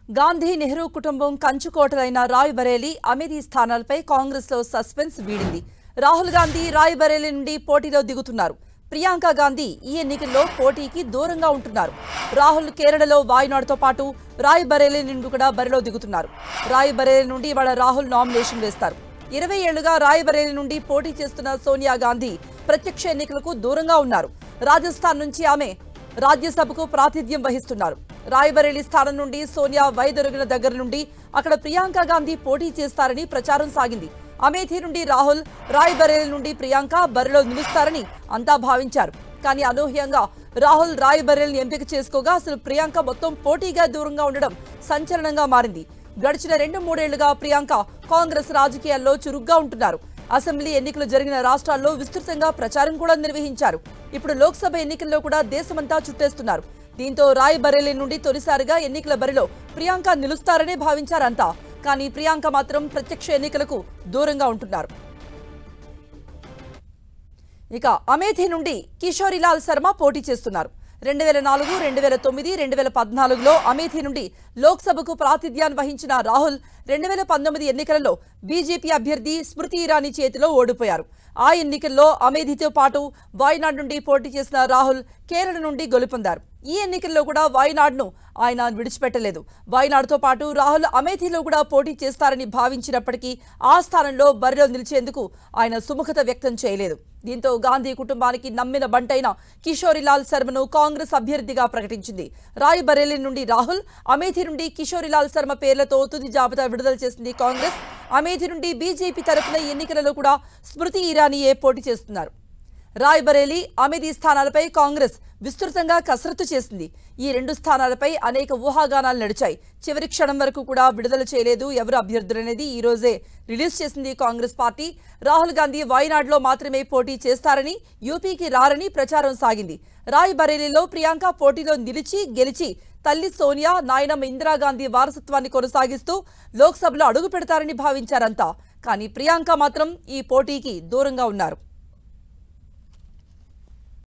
గాంధీ నెహ్రూ కుటుంబం కంచుకోటలైన రాయ్బరేలీ అమేథీ స్థానాలపై కాంగ్రెస్ లో సస్పెన్స్ వీడింది. రాహుల్ గాంధీ రాయ్బరేలీ నుండి పోటీలో దిగుతున్నారు. ప్రియాంక గాంధీ ఈ ఎన్నికల్లో పోటీకి దూరంగా ఉంటున్నారు. రాహుల్ కేరళలో వాయనాడ్తో పాటు రాయ్బరేలీ నుండి కూడా బరిలో దిగుతున్నారు. రాయ్బరేలీ నుండి ఇవాళ రాహుల్ నామినేషన్ వేస్తారు. 20 ఏళ్లుగా రాయ్బరేలీ నుండి పోటీ చేస్తున్న సోనియా గాంధీ ప్రత్యక్ష ఎన్నికలకు దూరంగా ఉన్నారు. రాజస్థాన్ నుంచి ఆమె రాజ్యసభకు ప్రాతినిధ్యం వహిస్తున్నారు. రాయ్బరేలీ స్థానం నుండి సోనియా వైదొరిగిన దగ్గర నుండి అక్కడ ప్రియాంక గాంధీ పోటీ చేస్తారని ప్రచారం సాగింది. అమేథీ నుండి రాహుల్, రాయ్బరేలీ నుండి ప్రియాంక బరిలో నిలుస్తారని అంతా భావించారు. కానీ అనూహ్యంగా రాహుల్ రాయ్బరేలీని ఎంపిక చేసుకోగా అసలు ప్రియాంక మొత్తం పోటీగా దూరంగా ఉండడం సంచలనంగా మారింది. గడిచిన 2-3 ఏళ్లుగా ప్రియాంక కాంగ్రెస్ రాజకీయాల్లో చురుగ్గా ఉంటున్నారు. అసెంబ్లీ ఎన్నికలు జరిగిన రాష్ట్రాల్లో విస్తృతంగా ప్రచారం కూడా నిర్వహించారు. ఇప్పుడు లోక్సభ ఎన్నికల్లో కూడా దేశమంతా చుట్టేస్తున్నారు. దీంతో రాయ్బరేలీ నుండి తొలిసారిగా ఎన్నికల బరిలో ప్రియాంక నిలుస్తారనే భావించారంతా. కానీ ప్రియాంక మాత్రం ప్రత్యక్ష ఎన్నికలకు దూరంగా ఉంటున్నారు. ఇక అమేథీ నుండి కిషోరీలాల్ శర్మ పోటీ చేస్తున్నారు. 2004, 2009, 2014లో అమేథీ నుండి లోక్సభకు ప్రాతినిధ్యాన్ని వహించిన రాహుల్ 2019 ఎన్నికలలో బీజేపీ అభ్యర్థి స్మృతి ఇరానీ చేతిలో ఓడిపోయారు. ఆ ఎన్నికల్లో అమేథీతో పాటు వాయనాడ్ నుండి పోటీ చేసిన రాహుల్ కేరళ నుండి గెలుపొందారు. ఈ ఎన్నికల్లో కూడా వాయనాడ్ను ఆయన విడిచిపెట్టలేదు. వాయనాడ్తో పాటు రాహుల్ అమేథీలో కూడా పోటీ చేస్తారని భావించినప్పటికీ ఆ స్థానంలో బరిలో నిలిచేందుకు ఆయన సుముఖత వ్యక్తం చేయలేదు. దీంతో గాంధీ కుటుంబానికి నమ్మిన బంటైన కిషోరీలాల్ శర్మను కాంగ్రెస్ అభ్యర్థిగా ప్రకటించింది. రాయ్బరేలీ నుండి రాహుల్, అమేథీ నుండి కిషోరీలాల్ శర్మ పేర్లతో తుది జాబితా విడుదల చేసింది కాంగ్రెస్. అమేథీ నుండి బీజేపీ తరఫున ఎన్నికలలో కూడా స్మృతి ఇరానీయే పోటీ చేస్తున్నారు. రాయ్బరేలీ, అమేథీ స్థానాలపై కాంగ్రెస్ విస్తృతంగా కసరత్తు చేసింది. ఈ 2 స్థానాలపై అనేక ఊహాగానాలు నడిచాయి. చివరి క్షణం వరకు కూడా విడుదల చేయలేదు ఎవరు అభ్యర్థులనేది. ఈ రోజే రిలీజ్ చేసింది కాంగ్రెస్ పార్టీ. రాహుల్ గాంధీ వాయనాడ్లో మాత్రమే పోటీ చేస్తారని, యూపీకి రారని ప్రచారం సాగింది. రాయ్బరేలీలో ప్రియాంక పోటీలో నిలిచి గెలిచి తల్లి సోనియా, నాయనమ్మ ఇందిరాగాంధీ వారసత్వాన్ని కొనసాగిస్తూ లోక్సభలో అడుగు పెడతారని భావించారంతా. కానీ ప్రియాంక మాత్రం ఈ పోటీకి దూరంగా ఉన్నారు.